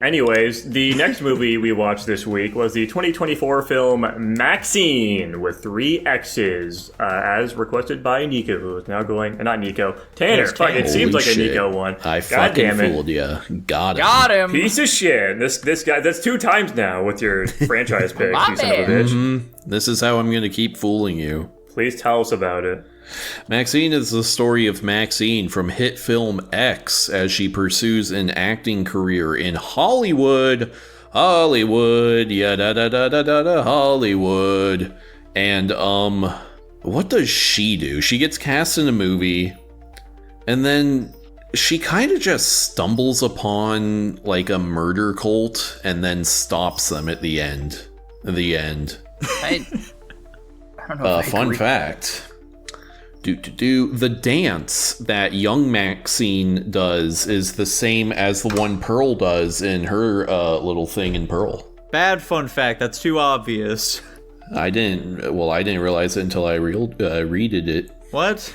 Anyways, the next movie we watched this week was the 2024 film MaXXXine with 3 X's, as requested by Nico, who is now going, not Nico, Tanner. Fuck, it seems like a Nico one. I fucking fooled you. Got him. Piece of shit. This guy, that's 2 times now with your franchise picks, you son of a bitch. This is how I'm going to keep fooling you. Please tell us about it. MaXXXine is the story of Maxine from hit film X as she pursues an acting career in Hollywood, yeah, Hollywood. And, what does she do? She gets cast in a movie, and then she kind of just stumbles upon, like, a murder cult, and then stops them at the end. I don't know. Fun fact. The dance that young Maxine does is the same as the one Pearl does in her little thing in Pearl. Bad fun fact. That's too obvious. I didn't realize it until I readed it. What?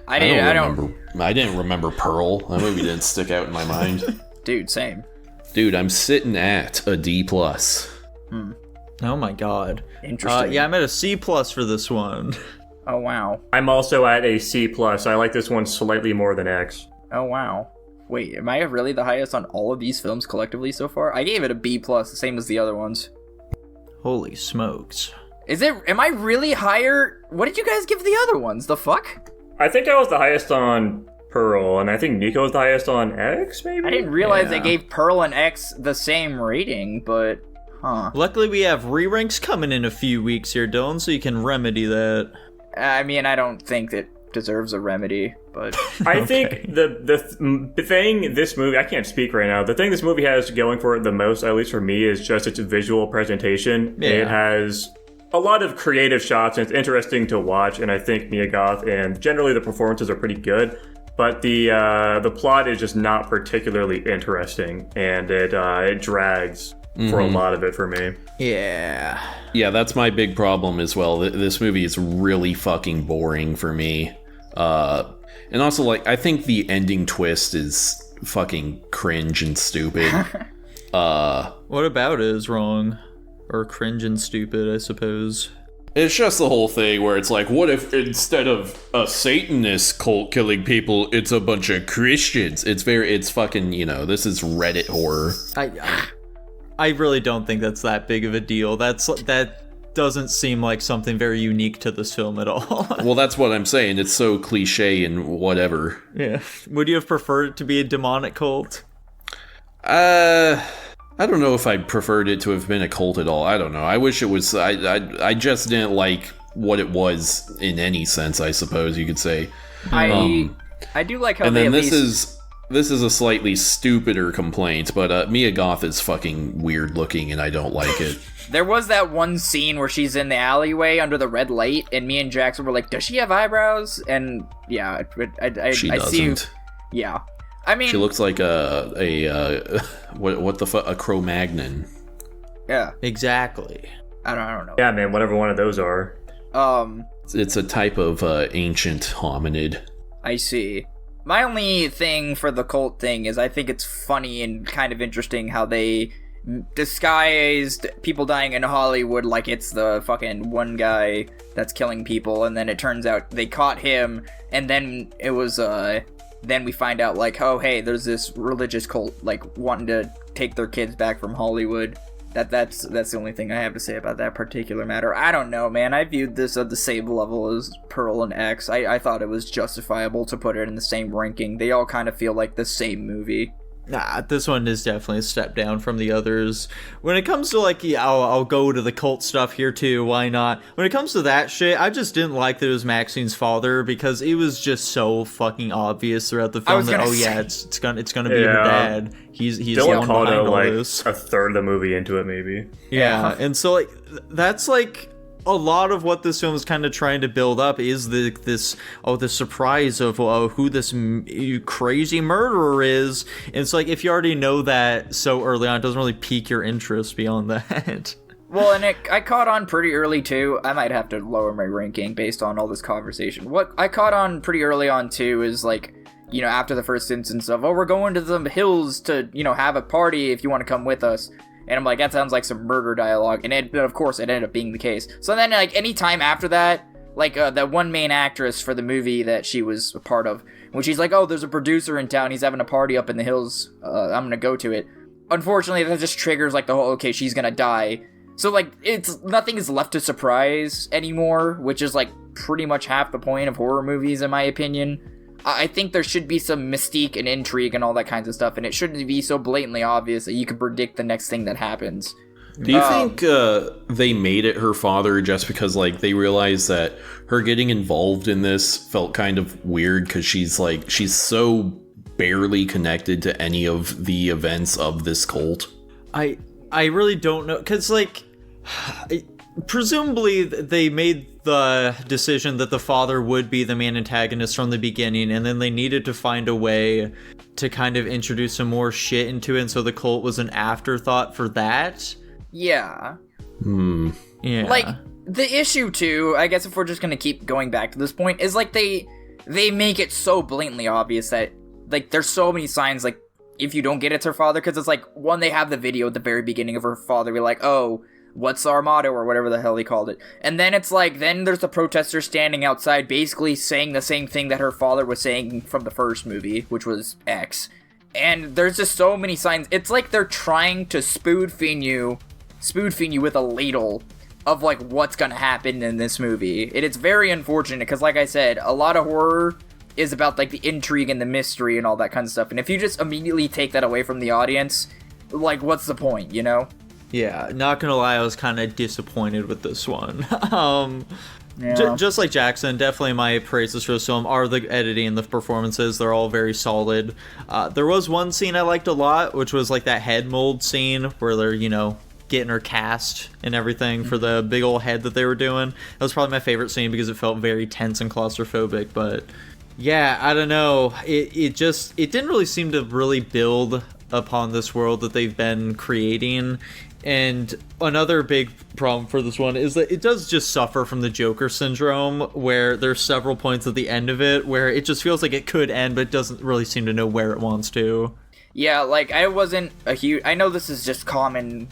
I don't remember Pearl. That movie didn't stick out in my mind. Dude, same. Dude, I'm sitting at a D+. Oh my god. Interesting. Yeah, I'm at a C+ for this one. Oh, wow. I'm also at a C+. I like this one slightly more than X. Oh, wow. Wait, am I really the highest on all of these films collectively so far? I gave it a B+, the same as the other ones. Holy smokes. Am I really higher? What did you guys give the other ones? The fuck? I think I was the highest on Pearl, and I think Nico was the highest on X, maybe? I didn't realize they gave Pearl and X the same rating, but... Huh. Luckily, we have re-ranks coming in a few weeks here, Dylan, so you can remedy that. I mean, I don't think it deserves a remedy, but... I think the thing this movie... I can't speak right now. The thing this movie has going for it the most, at least for me, is just its visual presentation. Yeah. It has a lot of creative shots, and it's interesting to watch, and I think Mia Goth and generally the performances are pretty good. But the plot is just not particularly interesting, and it drags for a lot of it for me. Yeah, that's my big problem as well. This movie is really fucking boring for me. And also, like, I think the ending twist is fucking cringe and stupid. What about it is wrong? Or cringe and stupid, I suppose. It's just the whole thing where it's like, what if instead of a Satanist cult killing people, it's a bunch of Christians? It's fucking, this is Reddit horror. I really don't think that's that big of a deal. That doesn't seem like something very unique to this film at all. Well, that's what I'm saying. It's so cliche and whatever. Yeah. Would you have preferred it to be a demonic cult? I don't know if I preferred it to have been a cult at all. I don't know. I wish it was... I just didn't like what it was in any sense, I suppose you could say. I do like how they This is a slightly stupider complaint, but Mia Goth is fucking weird looking and I don't like it. There was that one scene where she's in the alleyway under the red light, and me and Jackson were like, does she have eyebrows? And yeah, She I doesn't. see. Yeah. I mean... She looks like a Cro-Magnon. Yeah. Exactly. I don't know. Yeah, man, whatever one of those are. It's a type of ancient hominid. I see. My only thing for the cult thing is I think it's funny and kind of interesting how they disguised people dying in Hollywood like it's the fucking one guy that's killing people, and then it turns out they caught him, and then it was, then we find out, like, oh, hey, there's this religious cult, like, wanting to take their kids back from Hollywood. That's the only thing I have to say about that particular matter. I don't know, man. I viewed this at the same level as Pearl and X. I thought it was justifiable to put it in the same ranking. They all kind of feel like the same movie. Nah, this one is definitely a step down from the others. When it comes to, like, I'll go to the cult stuff here too, why not? When it comes to that shit, I just didn't like that it was Maxine's father, because it was just so fucking obvious throughout the film that, it's gonna be her dad. He's the one behind all this. A third of the movie into it, maybe. Yeah, and so, like, that's, like, a lot of what this film is kind of trying to build up is the surprise of who this crazy murderer is. And it's like, if you already know that so early on, it doesn't really pique your interest beyond that. Well, and I caught on pretty early too. I might have to lower my ranking based on all this conversation. What I caught on pretty early on too is, like, after the first instance of, oh, we're going to the hills to, have a party if you want to come with us. And I'm like, that sounds like some murder dialogue. And of course, it ended up being the case. So then, like, any time after that, like, that one main actress for the movie that she was a part of, when she's like, oh, there's a producer in town, he's having a party up in the hills, I'm gonna go to it. Unfortunately, that just triggers, like, the whole, okay, she's gonna die. So, like, nothing is left to surprise anymore, which is, like, pretty much half the point of horror movies, in my opinion. I think there should be some mystique and intrigue and all that kinds of stuff, and it shouldn't be so blatantly obvious that you can predict the next thing that happens. Do you think they made it her father just because, like, they realized that her getting involved in this felt kind of weird because she's so barely connected to any of the events of this cult? I really don't know, because, like, presumably they made the decision that the father would be the main antagonist from the beginning, and then they needed to find a way to kind of introduce some more shit into it, and so the cult was an afterthought for that. Yeah. Yeah. Like, the issue, too, I guess if we're just gonna keep going back to this point, is, like, they make it so blatantly obvious that, like, there's so many signs, like, if you don't get it's her father, because it's, like, one, they have the video at the very beginning of her father be like, oh, what's our motto, or whatever the hell he called it. And then it's like, then there's the protesters standing outside basically saying the same thing that her father was saying from the first movie, which was X. And there's just so many signs. It's like they're trying to spoon-feed you with a ladle of, like, what's gonna happen in this movie. And it's very unfortunate, because, like I said, a lot of horror is about, like, the intrigue and the mystery and all that kind of stuff. And if you just immediately take that away from the audience, like, what's the point, you know? Yeah, not gonna lie, I was kind of disappointed with this one. Yeah. Just like Jackson, definitely my praises for this film are the editing and the performances. They're all very solid. There was one scene I liked a lot, which was like that head mold scene where they're, getting her cast and everything for the big old head that they were doing. That was probably my favorite scene because it felt very tense and claustrophobic. But yeah, I don't know. It didn't really seem to really build upon this world that they've been creating. And another big problem for this one is that it does just suffer from the Joker syndrome, where there's several points at the end of it where it just feels like it could end, but it doesn't really seem to know where it wants to. Yeah, like, I wasn't a huge... I know this is just common,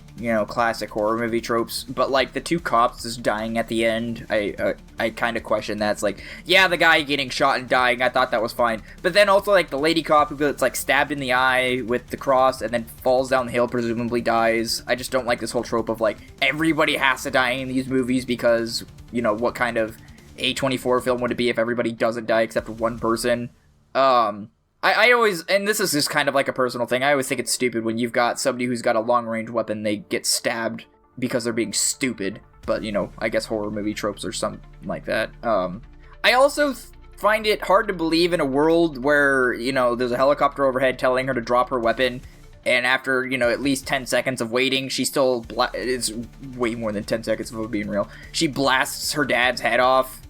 classic horror movie tropes, but, like, the two cops just dying at the end, I kind of question that. It's like, yeah, the guy getting shot and dying, I thought that was fine. But then also, like, the lady cop who gets, like, stabbed in the eye with the cross and then falls down the hill, presumably dies. I just don't like this whole trope of, like, everybody has to die in these movies because, what kind of A24 film would it be if everybody doesn't die except one person? I always, and this is just kind of like a personal thing, I always think it's stupid when you've got somebody who's got a long-range weapon, they get stabbed because they're being stupid. But, I guess horror movie tropes or something like that. I also find it hard to believe in a world where, there's a helicopter overhead telling her to drop her weapon, and after, at least 10 seconds of waiting, she still, it's way more than 10 seconds if I'm being real, she blasts her dad's head off,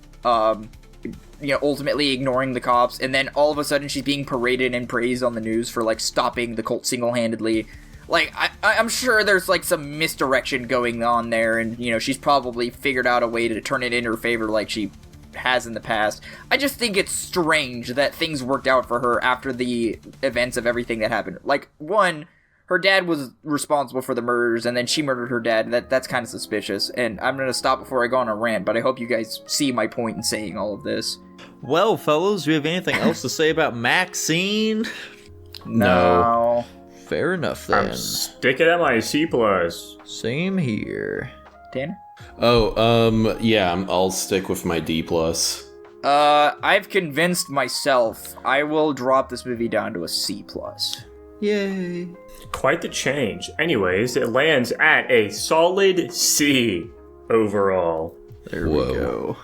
ultimately ignoring the cops, and then all of a sudden she's being paraded and praised on the news for, like, stopping the cult single-handedly. Like, I'm sure there's, like, some misdirection going on there, and, she's probably figured out a way to turn it in her favor like she has in the past. I just think it's strange that things worked out for her after the events of everything that happened. Like, one, her dad was responsible for the murders, and then she murdered her dad. That's kind of suspicious, and I'm gonna stop before I go on a rant, but I hope you guys see my point in saying all of this. Well, fellas, do you have anything else to say about MaXXXine? No. Fair enough, then. I'm sticking at my C+. Same here. Tanner? Yeah, I'll stick with my D+. I've convinced myself I will drop this movie down to a C+. Yay. Quite the change. Anyways, it lands at a solid C overall. There we go.